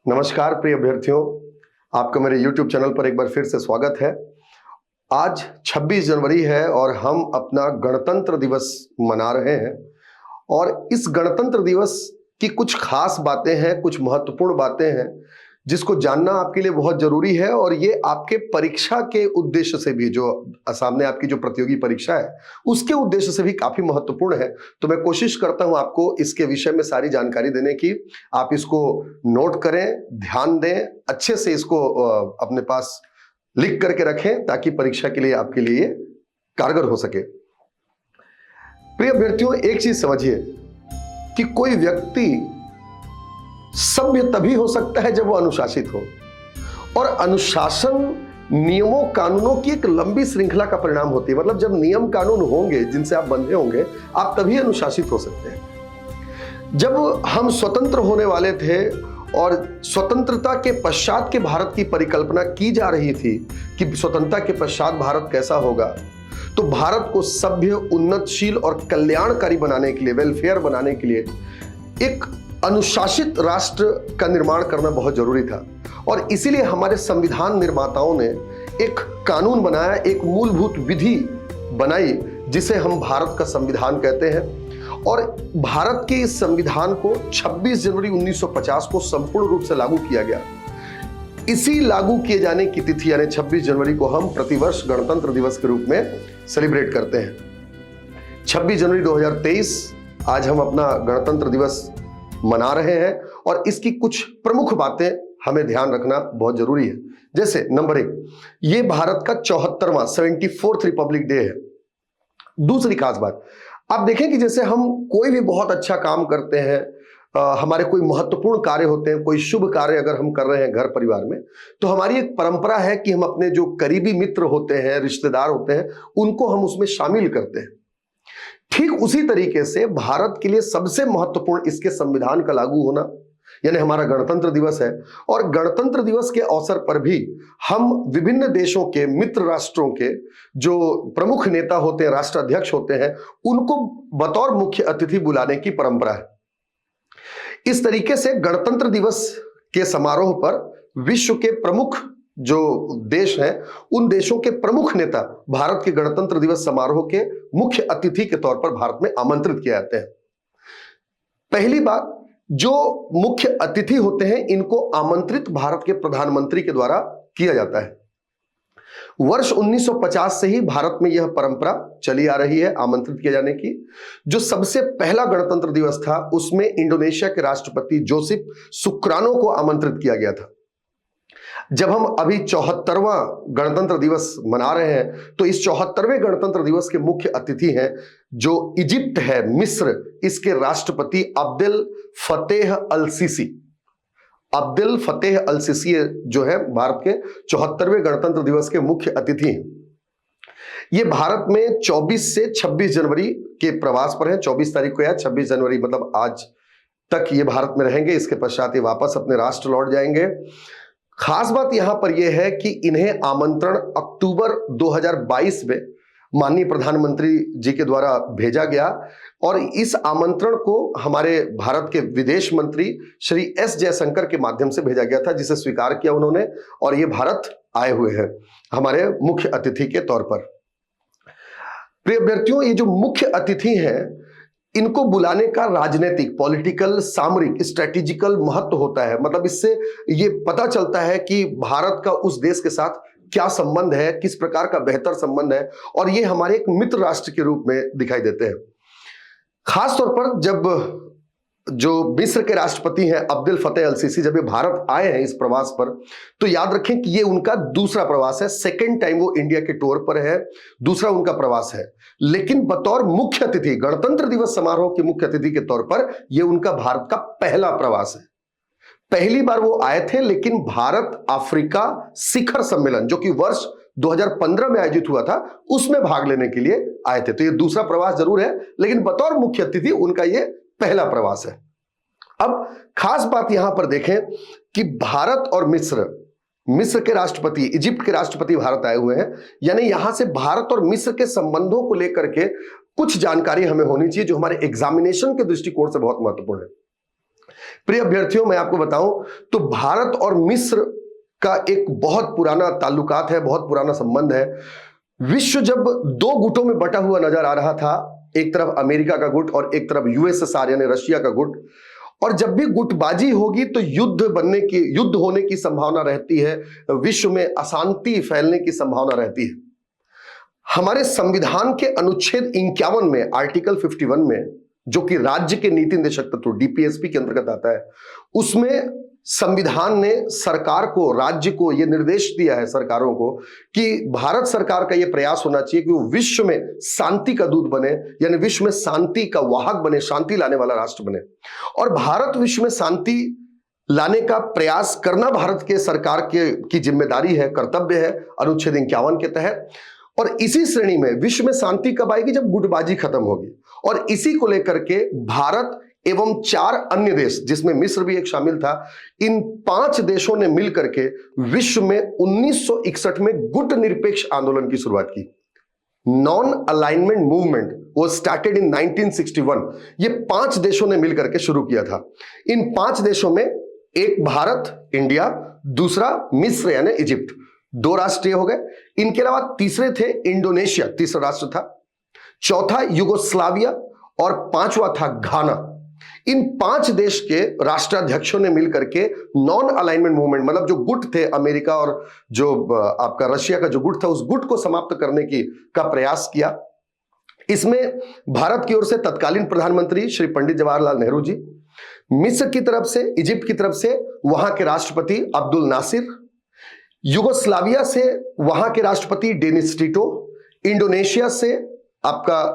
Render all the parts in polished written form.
नमस्कार प्रिय अभ्यर्थियों, आपका मेरे YouTube चैनल पर एक बार फिर से स्वागत है। आज 26 जनवरी है और हम अपना गणतंत्र दिवस मना रहे हैं और इस गणतंत्र दिवस की कुछ खास बातें हैं, कुछ महत्वपूर्ण बातें हैं जिसको जानना आपके लिए बहुत जरूरी है और ये आपके परीक्षा के उद्देश्य से भी, जो सामने आपकी जो प्रतियोगी परीक्षा है उसके उद्देश्य से भी काफी महत्वपूर्ण है। तो मैं कोशिश करता हूं आपको इसके विषय में सारी जानकारी देने की। आप इसको नोट करें, ध्यान दें, अच्छे से इसको अपने पास लिख करके रखें ताकि परीक्षा के लिए आपके लिए कारगर हो सके। प्रिय अभ्यर्थियों, एक चीज समझिए कि कोई व्यक्ति सभ्य तभी हो सकता है जब वो अनुशासित हो, और अनुशासन नियमों कानूनों की एक लंबी श्रृंखला का परिणाम होती है। मतलब जब नियम कानून होंगे जिनसे आप बंधे होंगे, आप तभी अनुशासित हो सकते हैं। जब हम स्वतंत्र होने वाले थे और स्वतंत्रता के पश्चात के भारत की परिकल्पना की जा रही थी कि स्वतंत्रता के पश्चात भारत कैसा होगा, तो भारत को सभ्य, उन्नतशील और कल्याणकारी बनाने के लिए, वेलफेयर बनाने के लिए एक अनुशासित राष्ट्र का निर्माण करना बहुत जरूरी था। और इसीलिए हमारे संविधान निर्माताओं ने एक कानून बनाया, एक मूलभूत विधि बनाई जिसे हम भारत का संविधान कहते हैं। और भारत के इस संविधान को 26 जनवरी 1950 को संपूर्ण रूप से लागू किया गया। इसी लागू किए जाने की तिथि यानी 26 जनवरी को हम प्रतिवर्ष गणतंत्र दिवस के रूप में सेलिब्रेट करते हैं। 26 जनवरी 2023 आज हम अपना गणतंत्र दिवस मना रहे हैं और इसकी कुछ प्रमुख बातें हमें ध्यान रखना बहुत जरूरी है। जैसे नंबर 1, ये भारत का 74वां 74th रिपब्लिक डे है। दूसरी खास बात, आप देखें कि जैसे हम कोई भी बहुत अच्छा काम करते हैं, हमारे कोई महत्वपूर्ण कार्य होते हैं, कोई शुभ कार्य अगर हम कर रहे हैं घर परिवार में, तो हमारी एक परंपरा है कि हम अपने जो करीबी मित्र होते हैं, रिश्तेदार होते हैं, उनको हम उसमें शामिल करते हैं। ठीक उसी तरीके से भारत के लिए सबसे महत्वपूर्ण इसके संविधान का लागू होना यानी हमारा गणतंत्र दिवस है। और गणतंत्र दिवस के अवसर पर भी हम विभिन्न देशों के, मित्र राष्ट्रों के जो प्रमुख नेता होते हैं, राष्ट्राध्यक्ष होते हैं, उनको बतौर मुख्य अतिथि बुलाने की परंपरा है। इस तरीके से गणतंत्र दिवस के समारोह पर विश्व के प्रमुख जो देश हैं, उन देशों के प्रमुख नेता भारत के गणतंत्र दिवस समारोह के मुख्य अतिथि के तौर पर भारत में आमंत्रित किए जाते हैं। पहली बात, जो मुख्य अतिथि होते हैं इनको आमंत्रित भारत के प्रधानमंत्री के द्वारा किया जाता है। वर्ष 1950 से ही भारत में यह परंपरा चली आ रही है आमंत्रित किए जाने की। जो सबसे पहला गणतंत्र दिवस था उसमें इंडोनेशिया के राष्ट्रपति जोसेफ सुकर्नो को आमंत्रित किया गया था। जब हम अभी 74वां गणतंत्र दिवस मना रहे हैं तो इस 74वें गणतंत्र दिवस के मुख्य अतिथि हैं जो इजिप्ट है, मिस्र, इसके राष्ट्रपति अब्देल फतेह अल सीसी। अब्देल फतेह अल सीसी जो है भारत के 74वें गणतंत्र दिवस के मुख्य अतिथि हैं। ये भारत में 24 से 26 जनवरी के प्रवास पर हैं। 24 तारीख को या 26 जनवरी मतलब आज तक ये भारत में रहेंगे। इसके पश्चात ये वापस अपने राष्ट्र लौट जाएंगे। खास बात यहां पर यह है कि इन्हें आमंत्रण अक्टूबर 2022 में माननीय प्रधानमंत्री जी के द्वारा भेजा गया और इस आमंत्रण को हमारे भारत के विदेश मंत्री श्री एस जयशंकर के माध्यम से भेजा गया था, जिसे स्वीकार किया उन्होंने और ये भारत आए हुए हैं हमारे मुख्य अतिथि के तौर पर। प्रिय अभ्यर्थियों, ये जो मुख्य अतिथि हैं इनको बुलाने का राजनीतिक, पॉलिटिकल, सामरिक, स्ट्रेटेजिकल महत्व होता है। मतलब इससे ये पता चलता है कि भारत का उस देश के साथ क्या संबंध है, किस प्रकार का बेहतर संबंध है, और ये हमारे एक मित्र राष्ट्र के रूप में दिखाई देते हैं। खास तौर पर जब जो मिस्र के राष्ट्रपति हैं अब्देल फतेह अल सीसी जब ये भारत आए हैं इस प्रवास पर, तो याद रखें कि ये उनका दूसरा प्रवास है। सेकेंड टाइम वो इंडिया के टूर पर है, दूसरा उनका प्रवास है। लेकिन बतौर मुख्य अतिथि, गणतंत्र दिवस समारोह के मुख्य अतिथि के तौर पर यह उनका भारत का पहला प्रवास है। पहली बार वो आए थे, लेकिन भारत अफ्रीका शिखर सम्मेलन जो कि वर्ष 2015 में आयोजित हुआ था उसमें भाग लेने के लिए आए थे। तो ये दूसरा प्रवास जरूर है, लेकिन बतौर मुख्य अतिथि उनका ये पहला प्रवास है। अब खास बात यहां पर देखें कि भारत और मिस्र के राष्ट्रपति, इजिप्ट के राष्ट्रपति भारत आए हुए हैं। यानी यहां से भारत और मिस्र के संबंधों को लेकर के कुछ जानकारी हमें होनी चाहिए जो हमारे एग्जामिनेशन के दृष्टिकोण से बहुत महत्वपूर्ण है। प्रिय अभ्यर्थियों, मैं आपको बताऊं तो भारत और मिस्र का एक बहुत पुराना ताल्लुकात है, बहुत पुराना संबंध है। विश्व जब दो गुटों में बटा हुआ नजर आ रहा था, एक तरफ अमेरिका का गुट और एक तरफ यूएसएसआर यानी रशिया का गुट, और जब भी गुटबाजी होगी तो युद्ध होने की संभावना रहती है, विश्व में अशांति फैलने की संभावना रहती है। हमारे संविधान के अनुच्छेद 51 में, आर्टिकल 51 में, जो कि राज्य के नीति निदेशक तत्व डीपीएसपी के अंतर्गत आता है, उसमें संविधान ने सरकार को, राज्य को यह निर्देश दिया है सरकारों को कि भारत सरकार का यह प्रयास होना चाहिए कि वो विश्व में शांति का दूत बने, यानी विश्व में शांति का वाहक बने, शांति लाने वाला राष्ट्र बने। और भारत विश्व में शांति लाने का प्रयास करना भारत के सरकार की जिम्मेदारी है, कर्तव्य है, अनुच्छेद 51 के तहत। और इसी श्रेणी में विश्व में शांति कब आएगी? जब गुटबाजी खत्म होगी। और इसी को लेकर के भारत एवं 4 अन्य देश, जिसमें मिस्र भी एक शामिल था, इन 5 देशों ने मिलकर के विश्व में 1961 में गुट निरपेक्ष आंदोलन की शुरुआत की। नॉन अलाइनमेंट मूवमेंट वो स्टार्टेड इन 1961। ये 5 देशों ने मिलकर के शुरू किया था। इन 5 देशों में एक भारत, इंडिया, दूसरा मिस्र यानी इजिप्ट, 2 राष्ट्रीय हो गए। इनके अलावा तीसरे थे इंडोनेशिया, तीसरा राष्ट्र था, चौथा युगोस्लाविया और 5वां था घाना। इन 5 देश के राष्ट्राध्यक्षों ने मिलकर के नॉन अलाइनमेंट मूवमेंट, मतलब जो गुट थे अमेरिका और जो आपका रशिया का जो गुट था, उस गुट को समाप्त करने का प्रयास किया। इसमें भारत की ओर से तत्कालीन प्रधानमंत्री श्री पंडित जवाहरलाल नेहरू जी, मिस्र की तरफ से, इजिप्ट की तरफ से वहां के राष्ट्रपति अब्दुल नासिर, युगोस्लाविया से वहां के राष्ट्रपति डेनिस टिटो, इंडोनेशिया से आपका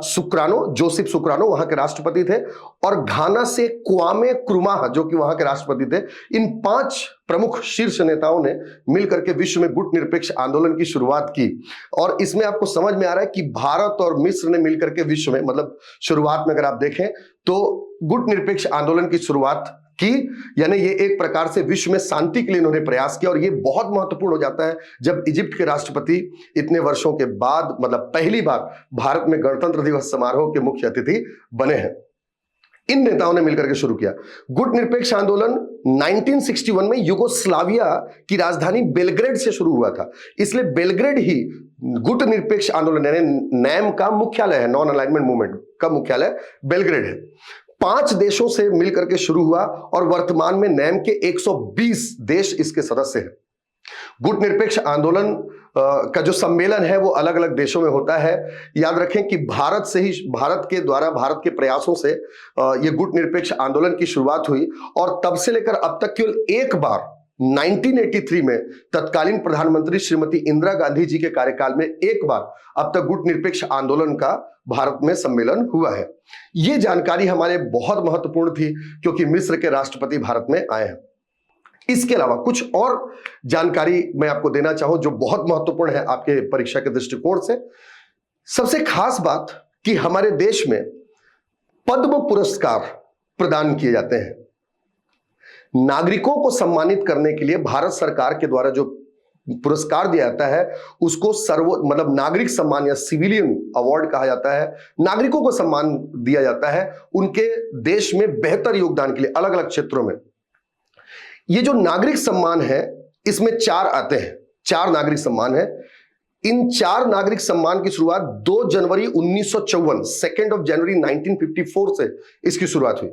जोसेफ सुक्रानो वहां के राष्ट्रपति थे, और घाना से क्वामे क्रुमाह जो कि वहां के राष्ट्रपति थे। इन 5 प्रमुख शीर्ष नेताओं ने मिलकर के विश्व में गुट निरपेक्ष आंदोलन की शुरुआत की। और इसमें आपको समझ में आ रहा है कि भारत और मिस्र ने मिलकर के विश्व में, मतलब शुरुआत में अगर आप देखें तो गुट निरपेक्ष आंदोलन की शुरुआत की, यानी ये एक प्रकार से विश्व में शांति के लिए इन्होंने प्रयास किया। और ये बहुत महत्वपूर्ण हो जाता है जब इजिप्ट के राष्ट्रपति इतने वर्षों के बाद, मतलब पहली बार भारत में गणतंत्र दिवस समारोह के मुख्य अतिथि बने हैं। इन नेताओं ने मिलकर के शुरू किया गुट निरपेक्ष आंदोलन। 1961 में युगोस्लाविया की राजधानी बेलग्रेड से शुरू हुआ था, इसलिए बेलग्रेड ही गुट निरपेक्ष आंदोलन यानी नैम का मुख्यालय है, नॉन अलाइनमेंट मूवमेंट का मुख्यालय बेलग्रेड है। 5 देशों से मिलकर के शुरू हुआ और वर्तमान में नैम के 120 देश इसके सदस्य हैं। गुट निरपेक्ष आंदोलन का जो सम्मेलन है वो अलग अलग देशों में होता है। याद रखें कि भारत के प्रयासों से ये गुट निरपेक्ष आंदोलन की शुरुआत हुई, और तब से लेकर अब तक केवल एक बार 1983 में तत्कालीन प्रधानमंत्री श्रीमती इंदिरा गांधी जी के कार्यकाल में एक बार अब तक गुट निरपेक्ष आंदोलन का भारत में सम्मेलन हुआ है। यह जानकारी हमारे बहुत महत्वपूर्ण थी क्योंकि मिस्र के राष्ट्रपति भारत में आए हैं। इसके अलावा कुछ और जानकारी मैं आपको देना चाहूं जो बहुत महत्वपूर्ण है आपके परीक्षा के दृष्टिकोण से। सबसे खास बात कि हमारे देश में पद्म पुरस्कार प्रदान किए जाते हैं। नागरिकों को सम्मानित करने के लिए भारत सरकार के द्वारा जो पुरस्कार दिया जाता है उसको मतलब नागरिक सम्मान या सिविलियन अवार्ड कहा जाता है। नागरिकों को सम्मान दिया जाता है उनके देश में बेहतर योगदान के लिए अलग अलग क्षेत्रों में। ये जो नागरिक सम्मान है इसमें 4 आते हैं, 4 नागरिक सम्मान है। इन 4 नागरिक सम्मान की शुरुआत 2 जनवरी 1954, 2 जनवरी 1954 से इसकी शुरुआत हुई।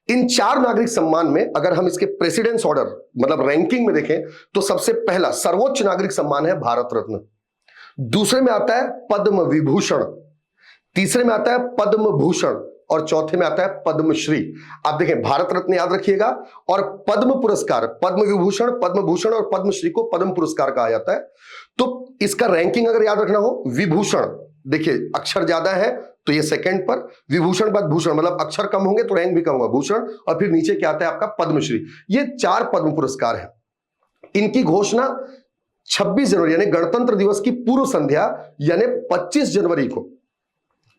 इन 4 नागरिक सम्मान में अगर हम इसके प्रेसिडेंस ऑर्डर मतलब रैंकिंग में देखें तो सबसे पहला सर्वोच्च नागरिक सम्मान है भारत रत्न, दूसरे में आता है पद्म विभूषण, तीसरे में आता है पद्म भूषण और चौथे में आता है पद्मश्री। आप देखें भारत रत्न याद रखिएगा, और पद्म पुरस्कार, पद्म विभूषण, पद्म भूषण और पद्मश्री को पद्म पुरस्कार कहा जाता है। तो इसका रैंकिंग अगर याद रखना हो, विभूषण देखिए अक्षर ज्यादा है तो ये सेकंड पर, विभूषण बाद भूषण मतलब अक्षर कम होंगे तो रैंक भी कम होगा, भूषण, और फिर नीचे क्या आता है आपका पद्मश्री। ये 4 पद्म पुरस्कार है। इनकी घोषणा 26 जनवरी यानी गणतंत्र दिवस की पूर्व संध्या यानी 25 जनवरी को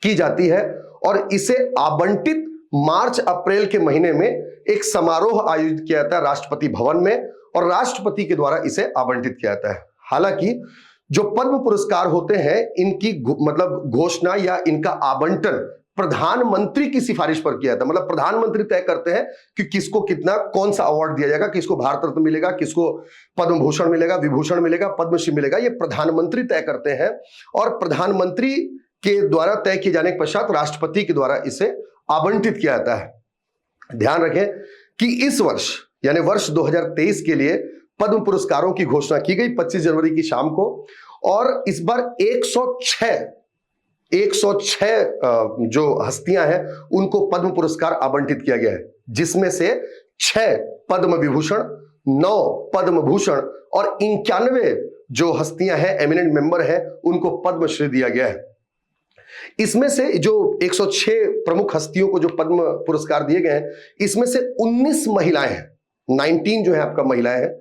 की जाती है, और इसे आवंटित मार्च अप्रैल के महीने में एक समारोह आयोजित किया जाता है राष्ट्रपति भवन में, और राष्ट्रपति के द्वारा इसे आवंटित किया जाता है। हालांकि जो पद्म पुरस्कार होते हैं इनकी मतलब घोषणा या इनका आवंटन प्रधानमंत्री की सिफारिश पर किया था। मतलब प्रधानमंत्री तय करते हैं कि किसको कितना, कौन सा अवार्ड दिया जाएगा, किसको भारत रत्न मिलेगा, किसको पद्म भूषण मिलेगा, विभूषण मिलेगा, पद्मश्री मिलेगा, ये प्रधानमंत्री तय करते हैं। और प्रधानमंत्री के द्वारा तय किए जाने के पश्चात राष्ट्रपति के द्वारा इसे आवंटित किया जाता है। ध्यान रखें कि इस वर्ष यानी वर्ष 2023 के लिए पद्म पुरस्कारों की घोषणा की गई 25 जनवरी की शाम को, और इस बार 106 जो हस्तियां हैं उनको पद्म पुरस्कार आवंटित किया गया है, जिसमें से 6 पद्म विभूषण, 9 पद्म भूषण और 91 जो हस्तियां हैं, एमिनेंट मेंबर हैं, उनको पद्मश्री दिया गया है। इसमें से जो 106 प्रमुख हस्तियों को जो पद्म पुरस्कार दिए गए हैं, इसमें से 19 महिलाएं हैं, 19 जो है आपका महिलाएं हैं।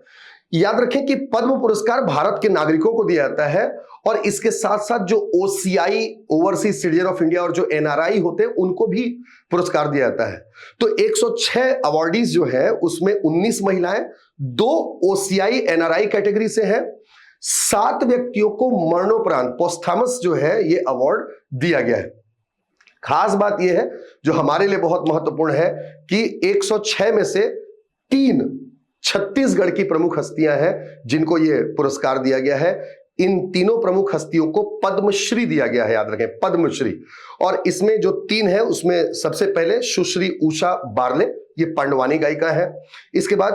याद रखें कि पद्म पुरस्कार भारत के नागरिकों को दिया जाता है, और इसके साथ साथ जो OCI overseas citizen of India और जो NRI होते हैं उनको भी पुरस्कार दिया जाता है। तो 106 अवार्डीज जो है उसमें 19 महिलाएं, 2 OCI NRI कैटेगरी से हैं, 7 व्यक्तियों को मरणोपरांत पोस्थामस जो है ये अवार्ड दिया गया है। खास बात यह है जो हमारे लिए बहुत महत्वपूर्ण है कि 106 में से 3 छत्तीसगढ़ की प्रमुख हस्तियां हैं जिनको ये पुरस्कार दिया गया है। इन तीनों प्रमुख हस्तियों को पद्मश्री दिया गया है, याद रखें पद्मश्री। और इसमें जो 3 है उसमें सबसे पहले सुश्री उषा बारले, ये पांडवानी गायिका है। इसके बाद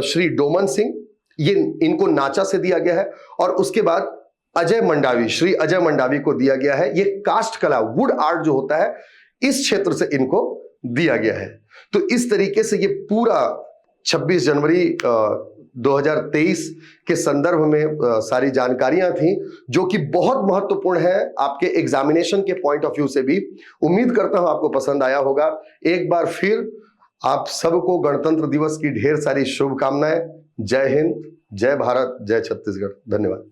श्री डोमन सिंह, ये इनको नाचा से दिया गया है। और उसके बाद अजय मंडावी, श्री अजय मंडावी को दिया गया है, ये कास्ट कला वुड आर्ट जो होता है इस क्षेत्र से इनको दिया गया है। तो इस तरीके से ये पूरा 26 जनवरी 2023 के संदर्भ में सारी जानकारियां थी, जो कि बहुत महत्वपूर्ण है आपके एग्जामिनेशन के पॉइंट ऑफ व्यू से भी। उम्मीद करता हूं आपको पसंद आया होगा। एक बार फिर आप सबको गणतंत्र दिवस की ढेर सारी शुभकामनाएं। जय हिंद, जय भारत, जय छत्तीसगढ़। धन्यवाद।